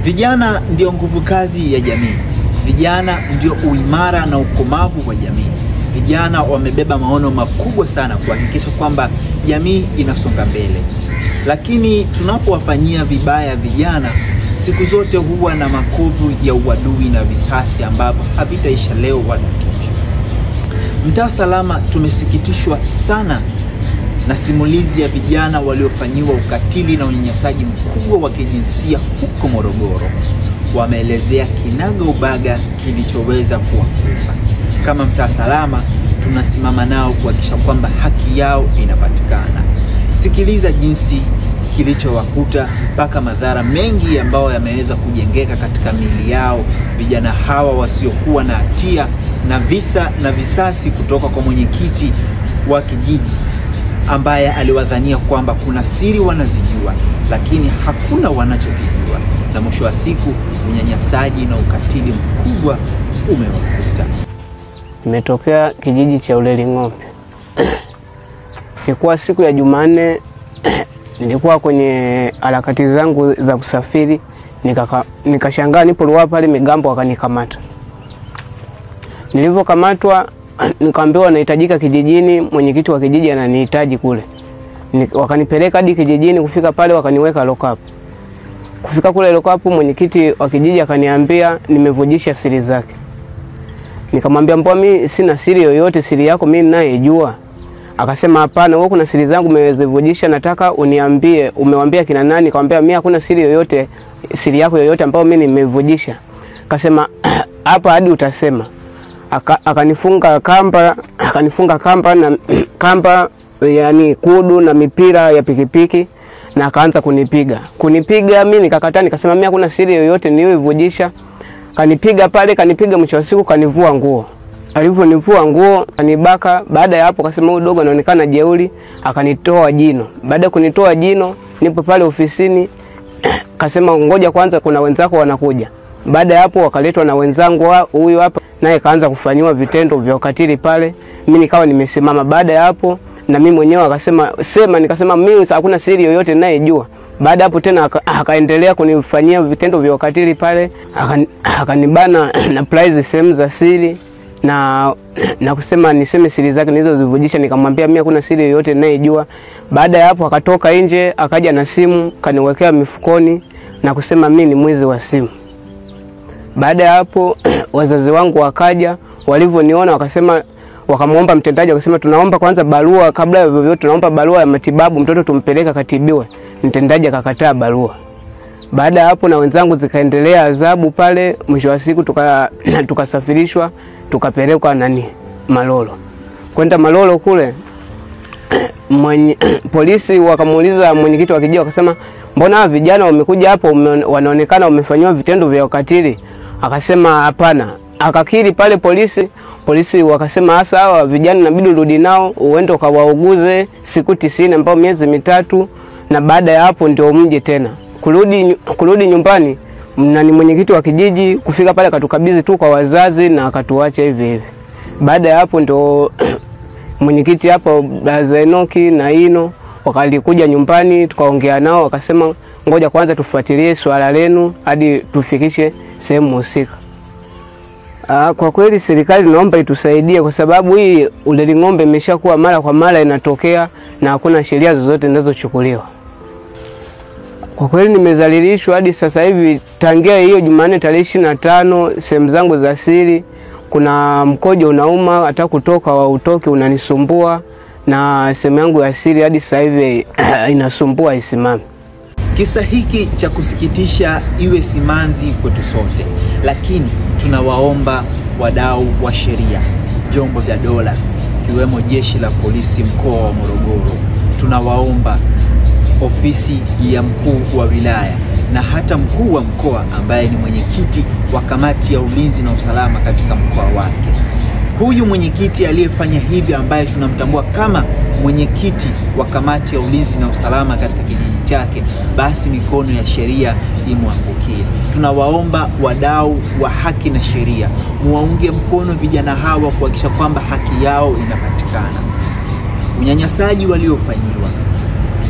Vijana ndio nguvu kazi ya jamii. Vijana ndio uimara na ukomavu wa jamii. Vijana wamebeba maono makubwa sana kuhakikisha kwamba jamii inasonga mbele. Lakini tunapowafanyia vibaya vijana, siku zote huwa na makovu ya uadui na visasi ambavyo havitaisha leo wala kesho. Mtaa Salama tumesikitishwa sana na simulizi ya vijana waliofanyiwa ukatili na unyanyasaji mkubwa wa kijinsia huko Morogoro. Wameelezea kinaga ubaga kilichoweza kuwakumba. Kama Mtaa Salama tunasimama nao kuhakikisha kwamba haki yao inapatikana. Sikiliza jinsi kilichowakuta mpaka madhara mengi ambayo yameweza kujengeka katika miili yao vijana hawa wasiokuwa na hatia, na visa na visasi kutoka kwa mwenyekiti wa kijiji ambaye aliwadhania kwamba kuna siri wanazijua, lakini hakuna wanachokijua, na mwisho wa siku unyanyasaji na ukatili mkubwa umewakuta. Imetokea kijiji cha Uleli Ng'ombe. Ilikuwa siku ya Jumanne, nilikuwa kwenye harakati zangu za kusafiri, nikashangaa nipo Ruaha pale Migambo wakanikamata. Nilivyokamatwa nikaambiwa nahitajika kijijini, mwenyekiti wa kijiji ananihitaji kule. Wakanipeleka hadi kijijini, kufika pale wakaniweka lock up. Kufika kule lock up, mwenyekiti wa kijiji akaniambia nimevujisha siri zake. Nikamwambia mbona mimi sina siri yoyote, siri yako mimi ninayejua. Akasema hapana, wewe kuna siri zangu umezivujisha, nataka uniambie umewaambia kina nani. Nikamwambia mimi hakuna siri yoyote, siri yako yoyote ambayo mimi nimevujisha. Akasema hapa hadi utasema. Akanifunga kamba na kamba yani kudu na mipira ya pikipiki, na akaanza kunipiga mimi nikakataa, nikasema mimi hakuna siri yoyote niliyovujisha. Kanipiga pale, kanipiga, mwisho wa siku kanivua nguo. Alivyonivua nguo kanibaka. Baada ya hapo akasema huyu dogo anaonekana jeuri, akanitoa jino. Baada ya kunitoa jino, nipo pale ofisini, akasema ngoja kwanza kuna wenzako wanakuja. Baada ya hapo wakaletwa na wenzangu huyu hapa, naye kaanza kufanywa vitendo vya ukatili pale. Mimi nikawa nimesimama. Baada ya hapo na mimi mwenyewe akasema sema, nikasema mimi hakuna siri yoyote ninayejua. Baada hapo tena akaendelea kunifanyia vitendo vya ukatili pale, akanibana na prize sehemu za siri na kusema niseme siri zake nilizozivujisha. Nikamwambia mimi hakuna siri yoyote ninayejua. Baada ya hapo akatoka nje, akaja na simu kaniwekea mifukoni na kusema mimi ni mwizi wa simu. Baada ya hapo wazazi wangu wakaja, walivyoniona wakasema, wakamuomba mtendaji, wakasema tunaomba kwanza barua kabla ya vyovyote, tunaomba barua ya matibabu mtoto tumpeleka katibiwe. Mtendaji akakataa barua. Baada ya hapo na wenzangu zikaendelea adhabu pale, mwisho wa siku tukasafirishwa tukapelekwa Malolo. Kwenda Malolo kule polisi wakamuuliza mwenyekiti wa kijiji, wakasema mbona vijana wamekuja hapo wanaonekana wamefanywa vitendo vya ukatili? Akasema hapana. Akakiri pale polisi wakasema hasa hawa vijana inabidi urudi nao uende ukawauguze siku 90 ambao miezi 3, na baada ya hapo ndio mje tena. Kurudi nyumbani, na ni mwenyekiti wa kijiji kufika pale akatukabidhi tu kwa wazazi na akatuacha hivi. Baada ya hapo ndio mwenyekiti hapo Brother Enoki na Ino wakalikuja nyumbani, tukaongea nao, wakasema ngoja kwanza tufuatilie swala lenu hadi tufikishe sehemu husika. Kwa kweli serikali naomba itusaidie, kwa sababu hii Uleli Ng'ombe imeshakuwa mara kwa mara inatokea na hakuna sheria zozote zinazochukuliwa. Kwa kweli nimezalilishwa hadi sasa hivi. Tangia hiyo Jumanne tarehe 25, sehemu zangu za siri kuna mkojo unauma, hata kutoka wa utoki unanisumbua, na sehemu yangu ya siri hadi sasa hivi inasumbua isimame. Kisa hiki cha kusikitisha iwe simanzi kwetu sote, lakini tunawaomba wadau wa sheria, vyombo vya dola, kiwemo jeshi la polisi mkoa wa Morogoro. Tunawaomba ofisi ya mkuu wa wilaya na hata mkuu wa mkoa ambaye ni mwenyekiti wa kamati ya ulinzi na usalama katika mkoa wake. Huyu mwenyekiti aliyefanya hivi, ambaye tunamtambua kama mwenyekiti wa kamati ya ulinzi na usalama katika kijiji chake, basi mikono ya sheria imwangukie. Tunawaomba wadau wa haki na sheria muwaunge mkono vijana hawa kuhakikisha kwamba haki yao inapatikana. Unyanyasaji waliofanyiwa,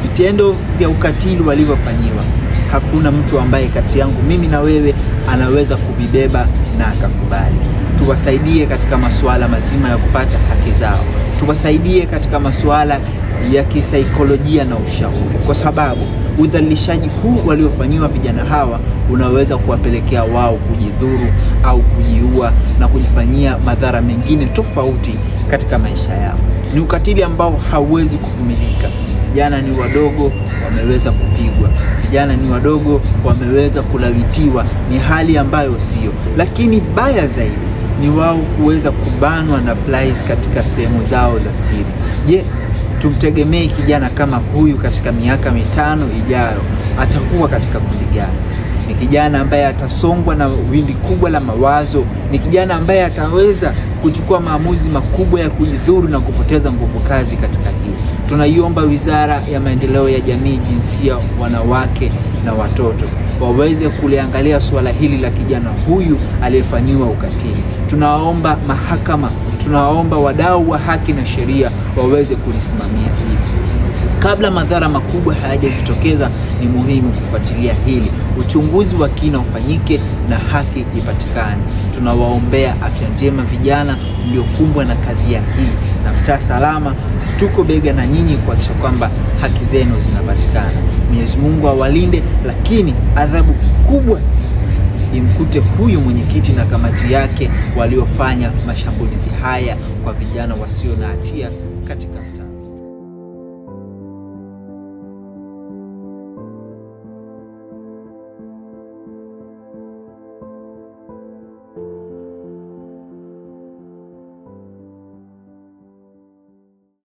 vitendo vya ukatili walivyofanyiwa hakuna mtu ambaye kati yangu mimi na wewe anaweza kuvibeba na akakubali. Tuwasaidie katika masuala mazima ya kupata haki zao. Tuwasaidie katika masuala ya kisaikolojia na ushauri, kwa sababu udhalilishaji huu waliofanyiwa vijana hawa unaweza kuwapelekea wao kujidhuru au kujiua na kujifanyia madhara mengine tofauti katika maisha yao. Ni ukatili ambao hauwezi kuvumilika. Vijana ni wadogo wameweza kupigwa, vijana ni wadogo wameweza kulawitiwa, ni hali ambayo sio. Lakini baya zaidi ni wao kuweza kubanwa na plies katika sehemu zao za siri. Je, tumtegemee kijana kama huyu katika miaka 5 ijayo atakuwa katika kundi gani? Ni kijana ambaye atasongwa na wimbi kubwa la mawazo, ni kijana ambaye ataweza kuchukua maamuzi makubwa ya kujidhuru na kupoteza nguvu kazi katika hili. Tunaiomba Wizara ya Maendeleo ya Jamii, Jinsia, Wanawake na Watoto waweze kuliangalia suala hili la kijana huyu aliyefanyiwa ukatili. Tunawaomba mahakama, tunawaomba wadau wa haki na sheria waweze kulisimamia hili. Kabla madhara makubwa hayajajitokeza, ni muhimu kufuatilia hili, uchunguzi wa kina ufanyike na haki ipatikane. Tunawaombea afya njema vijana mliokumbwa na kadhia hii, na Mtaa Salama tuko bega na nyinyi kuhakikisha kwamba haki zenu zinapatikana. Mwenyezi Mungu awalinde, lakini adhabu kubwa imkute huyu mwenyekiti na kamati yake waliofanya mashambulizi haya kwa vijana wasio na hatia katika